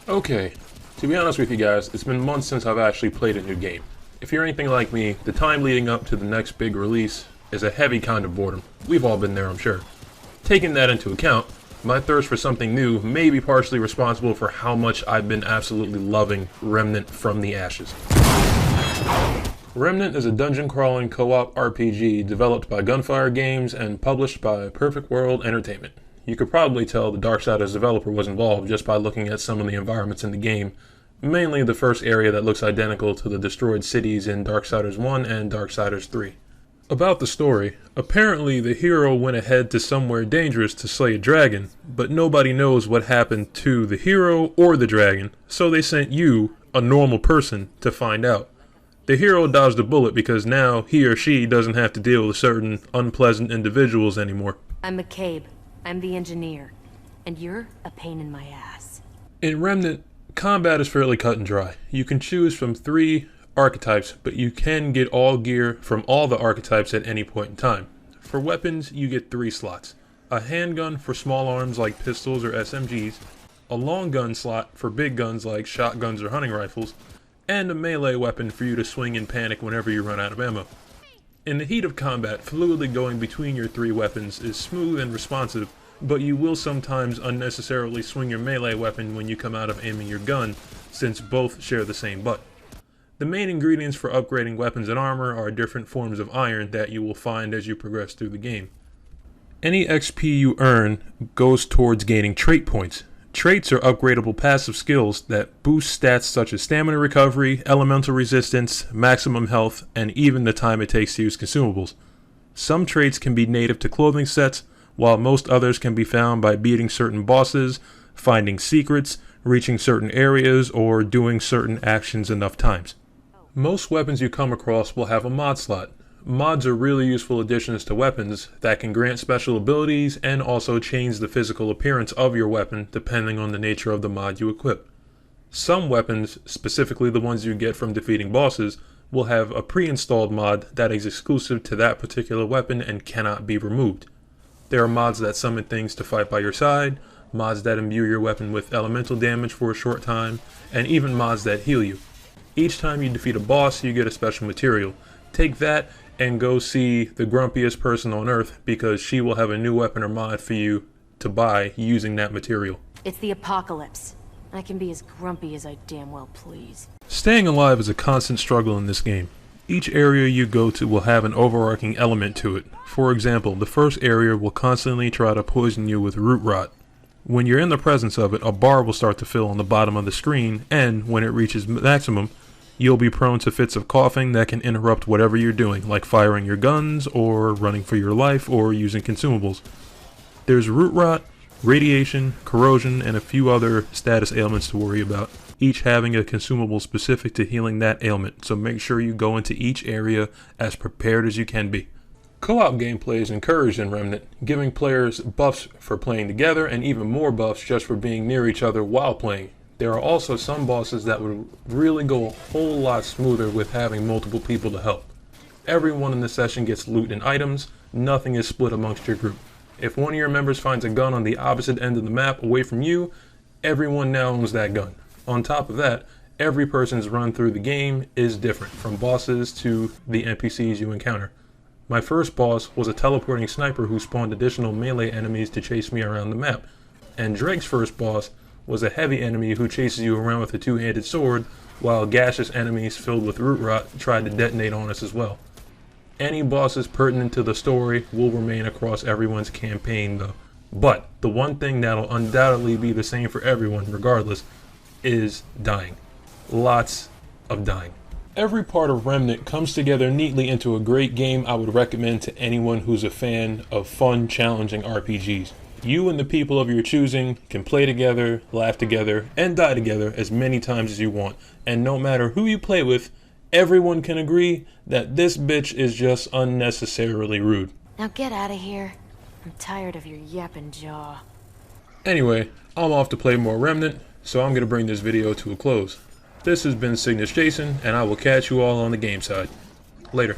Okay, to be honest with you guys, it's been months since I've actually played a new game. If you're anything like me, the time leading up to the next big release is a heavy kind of boredom. We've all been there, I'm sure. Taking that into account, my thirst for something new may be partially responsible for how much I've been absolutely loving Remnant from the Ashes. Remnant is a dungeon-crawling co-op RPG developed by Gunfire Games and published by Perfect World Entertainment. You could probably tell the Darksiders developer was involved just by looking at some of the environments in the game, mainly the first area that looks identical to the destroyed cities in Darksiders 1 and Darksiders 3. About the story, apparently the hero went ahead to somewhere dangerous to slay a dragon, but nobody knows what happened to the hero or the dragon, so they sent you, a normal person, to find out. The hero dodged a bullet because now he or she doesn't have to deal with certain unpleasant individuals anymore. I'm McCabe. I'm the engineer. And you're a pain in my ass. In Remnant, combat is fairly cut and dry. You can choose from 3 archetypes, but you can get all gear from all the archetypes at any point in time. For weapons, you get 3 slots. A handgun for small arms like pistols or SMGs, a long gun slot for big guns like shotguns or hunting rifles, and a melee weapon for you to swing in panic whenever you run out of ammo. In the heat of combat, fluidly going between your 3 weapons is smooth and responsive, but you will sometimes unnecessarily swing your melee weapon when you come out of aiming your gun, since both share the same butt. The main ingredients for upgrading weapons and armor are different forms of iron that you will find as you progress through the game. Any XP you earn goes towards gaining trait points. Traits are upgradable passive skills that boost stats such as stamina recovery, elemental resistance, maximum health, and even the time it takes to use consumables. Some traits can be native to clothing sets, while most others can be found by beating certain bosses, finding secrets, reaching certain areas, or doing certain actions enough times. Most weapons you come across will have a mod slot. Mods are really useful additions to weapons that can grant special abilities and also change the physical appearance of your weapon depending on the nature of the mod you equip. Some weapons, specifically the ones you get from defeating bosses, will have a pre-installed mod that is exclusive to that particular weapon and cannot be removed. There are mods that summon things to fight by your side, mods that imbue your weapon with elemental damage for a short time, and even mods that heal you. Each time you defeat a boss, you get a special material. Take that and go see the grumpiest person on earth because she will have a new weapon or mod for you to buy using that material. It's the apocalypse. I can be as grumpy as I damn well please. Staying alive is a constant struggle in this game. Each area you go to will have an overarching element to it. For example, the first area will constantly try to poison you with root rot. When you're in the presence of it, a bar will start to fill on the bottom of the screen, and when it reaches maximum, you'll be prone to fits of coughing that can interrupt whatever you're doing, like firing your guns, or running for your life, or using consumables. There's root rot, radiation, corrosion, and a few other status ailments to worry about, each having a consumable specific to healing that ailment, so make sure you go into each area as prepared as you can be. Co-op gameplay is encouraged in Remnant, giving players buffs for playing together and even more buffs just for being near each other while playing. There are also some bosses that would really go a whole lot smoother with having multiple people to help. Everyone in the session gets loot and items, nothing is split amongst your group. If one of your members finds a gun on the opposite end of the map away from you, everyone now owns that gun. On top of that, every person's run through the game is different, from bosses to the NPCs you encounter. My first boss was a teleporting sniper who spawned additional melee enemies to chase me around the map, and Drake's first boss was a heavy enemy who chases you around with a 2-handed sword, while gaseous enemies filled with root rot tried to detonate on us as well. Any bosses pertinent to the story will remain across everyone's campaign though. But the one thing that'll undoubtedly be the same for everyone regardless is dying. Lots of dying. Every part of Remnant comes together neatly into a great game I would recommend to anyone who's a fan of fun, challenging RPGs. You and the people of your choosing can play together, laugh together, and die together as many times as you want. And no matter who you play with, everyone can agree that this bitch is just unnecessarily rude. Now get out of here. I'm tired of your yapping jaw. Anyway, I'm off to play more Remnant, so I'm gonna bring this video to a close. This has been Cygnus Jason, and I will catch you all on the game side. Later.